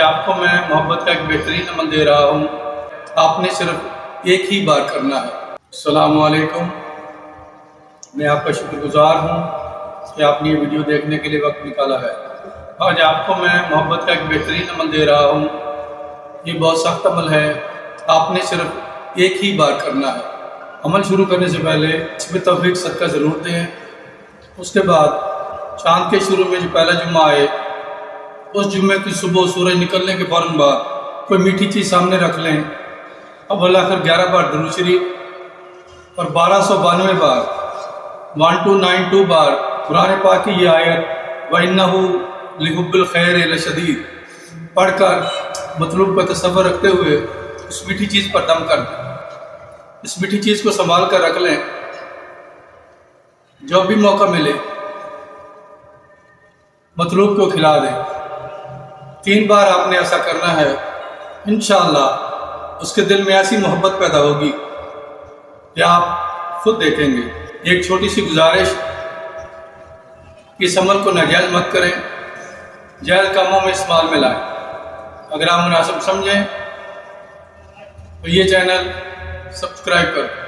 آپ کو میں محبت کا ایک بہترین عمل دے رہا ہوں، آپ نے صرف ایک ہی بار کرنا ہے۔ السلام علیکم، میں آپ کا شکر گزار ہوں کہ آپ نے یہ ویڈیو دیکھنے کے لیے وقت نکالا ہے۔ آج آپ کو میں محبت کا ایک بہترین عمل دے رہا ہوں، یہ بہت سخت عمل ہے، آپ نے صرف ایک ہی بار کرنا ہے۔ عمل شروع کرنے سے پہلے اس میں توفیق صدقہ ضرور دیں۔ اس کے بعد چاند کے شروع میں جو پہلا جمعہ آئے، اس جمعے کی صبح سورج نکلنے کے فوراً بعد کوئی میٹھی چیز سامنے رکھ لیں۔ اول آخر 11 بار درود شریف اور 1292 بار 1292 بار قرآن پاک کی یہ آیت وَإِنَّهُ لِحُبِّ الْخَيْرِ لَشَدِيدٌ پڑھ کر مطلوب کا تصور رکھتے ہوئے اس میٹھی چیز پر دم کر دیں۔ اس میٹھی چیز کو سنبھال کر رکھ لیں، جب بھی موقع ملے مطلوب کو کھلا دیں۔ 3 بار آپ نے ایسا کرنا ہے، انشاءاللہ اس کے دل میں ایسی محبت پیدا ہوگی کہ آپ خود دیکھیں گے۔ ایک چھوٹی سی گزارش، اس عمل کو ناجائز مت کریں، جائز کاموں میں استعمال میں لائیں۔ اگر آپ مناسب سمجھیں تو یہ چینل سبسکرائب کریں۔